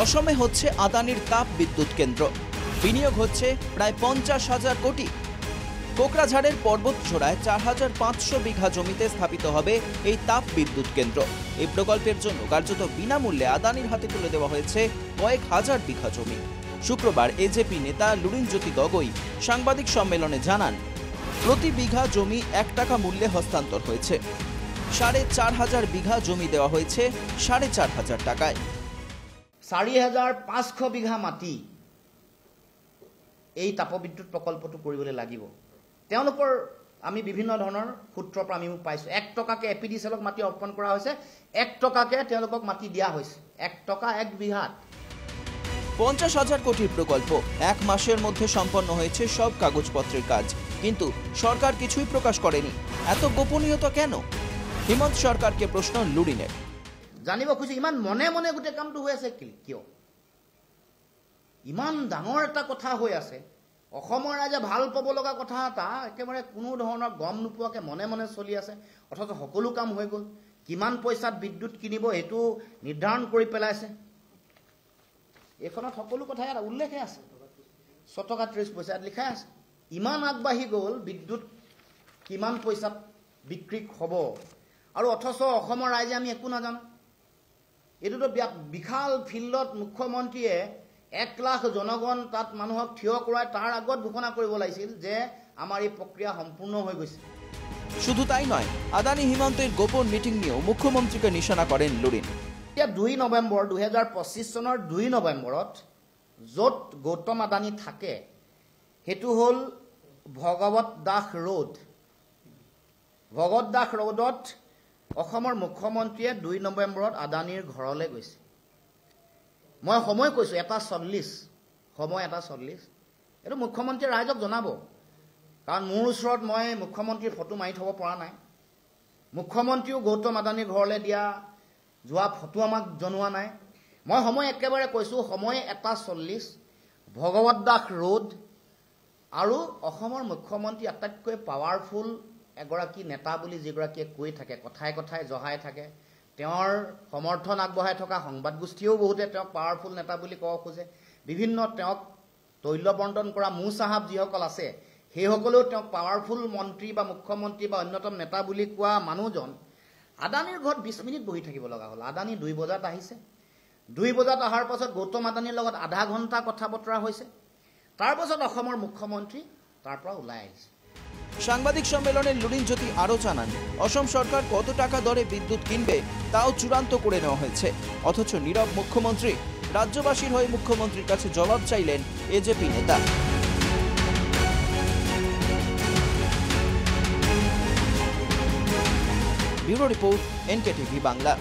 অসমে হচ্ছে আদানির তাপ বিদ্যুৎ কেন্দ্র, বিনিয়োগ হচ্ছে প্রায় 50,000 কোটি। কোকরাঝাড়ের পর্বতচূড়ায় 4,500 বিঘা জমিতে স্থাপিত হবে এই তাপ বিদ্যুৎ কেন্দ্র। এই প্রকল্পের জন্য কার্যত বিনামূল্যে আদানির হাতে তুলে দেওয়া হয়েছে কয়েক হাজার বিঘা জমি। শুক্রবার এজেপি নেতা লুরিনজ্যোতি গগৈ সাংবাদিক সম্মেলনে জানান, প্রতি বিঘা জমি 1 টাকা মূল্যে হস্তান্তর হয়েছে। 4,500 বিঘা জমি দেওয়া হয়েছে 4,500 টাকায়। 4,500 বিঘা মাটি এই তাপবিদ্যুৎ প্ৰকল্পটো কৰিবলৈ লাগিব। তেওঁলোকৰ আমি বিভিন্ন ধৰণৰ সূত্ৰৰ পৰা আমি পাইছোঁ। 1 টকাকে এপিডিচিএলক মাটি অৰ্পণ কৰা হৈছে, 1 টকাকে তেওঁলোকক মাটি দিয়া হৈছে। 1 টকা 1 বিঘাত। 50,000 কোটির প্রকল্প, 1 মাসের মধ্যে সম্পন্ন হয়েছে সব কাগজপত্রের কাজ, কিন্তু সরকার কিছুই প্রকাশ করেনি। এত গোপনীয়তা কেন? হিমন্ত সরকারকে প্রশ্ন লুরিনের। জানিব খুঁজি ইমান মনে মনে গোটেই কামটো হৈ আছে কিয়? ইমান ডাঙৰ এটা কথা হৈ আছে, অসমৰ ৰাইজে ভাল পাব লগা কথা এটা একেবাৰে কোনো ধৰণৰ গম নোপোৱাকৈ মনে মনে চলি আছে, অথচ সকলো কাম হৈ গ'ল। কিমান পইচাত বিদ্যুৎ কিনিব সেইটো নিৰ্ধাৰণ কৰি পেলাইছে। এইখনত সকলো কথা ইয়াত উল্লেখে আছে, 6 টকা 30 পইচাত লিখাই আছে। ইমান আগবাঢ়ি গ'ল বিদ্যুৎ কিমান পইচাত বিক্ৰী হ'ব, আৰু অথচ অসমৰ ৰাইজে আমি একো নাজানো। এইটোতো বিশাল ফিল্ডত মুখ্যমন্ত্ৰীয়ে 1 লাখ জনগণ তাত মানুহক থিয় কৰাই তাৰ আগত ঘোষণা কৰিব লাগিছিল যে আমাৰ এই প্ৰক্ৰিয়া সম্পূৰ্ণ হৈ গৈছে। শুধু তাই নয়, আদানি হিমন্তেৰ গোপন মিটিং নিয়েও মুখ্যমন্ত্ৰীকে নিশানা কৰেন লুৰিন। 2 নৱেম্বৰ 2025 চনৰ 2 নৱেম্বৰত য'ত গৌতম আদানি থাকে সেইটো হ'ল ভগৱত দাস ৰোড। ভগৱত দাস ৰোডত অসমৰ মুখ্যমন্ত্ৰীয়ে 2 নৱেম্বৰত আদানিৰ ঘৰলৈ গৈছে। মই সময় কৈছোঁ 1:40, সময় 1:40। এইটো মুখ্যমন্ত্ৰীয়ে ৰাইজক জনাব, কাৰণ মোৰ ওচৰত মই মুখ্যমন্ত্ৰীৰ ফটো মাৰি থ'ব পৰা নাই। মুখ্যমন্ত্ৰীও গৌতম আদানিৰ ঘৰলৈ দিয়া যোৱা ফটো আমাক জনোৱা নাই। মই সময় একেবাৰে কৈছোঁ, সময় 1:40, ভগৱত দাস ৰোড। আৰু অসমৰ মুখ্যমন্ত্ৰী আটাইতকৈ পাৱাৰফুল এগৰাকী নেতা বুলি যিগৰাকীয়ে কৈ থাকে, কথাই কথাই জহাই থাকে। তেওঁৰ সমৰ্থন আগবঢ়াই থকা সংবাদ গোষ্ঠীয়েও বহুতে তেওঁক পাৱাৰফুল নেতা বুলি ক'ব খোজে। বিভিন্ন তেওঁক তৈল বণ্টন কৰা মু চাহাব যিসকল আছে সেইসকলেও তেওঁক পাৱাৰফুল মন্ত্ৰী বা মুখ্যমন্ত্ৰী বা অন্যতম নেতা বুলি কোৱা মানুহজন আদানিৰ ঘৰত 20 মিনিট বহি থাকিব লগা হ'ল। আদানি 2 বজাত আহিছে। 2 বজাত অহাৰ পাছত গৌতম আদানিৰ লগত আধা ঘণ্টা কথা বতৰা হৈছে। তাৰ পাছত অসমৰ মুখ্যমন্ত্ৰী তাৰ পৰা ওলাই আহিছে। সাংবাদিক সম্মেলনে লুরিনজ্যোতি আরও জানান, অসম সরকার কত টাকা দরে বিদ্যুৎ কিনবে তাও চূড়ান্ত করে নেওয়া হয়েছে, অথচ নীরব মুখ্যমন্ত্রী। রাজ্যবাসীর হয়ে মুখ্যমন্ত্রীর কাছে জবাব চাইলেন এজেপি নেতা। Bureau report, NKTV Bangla.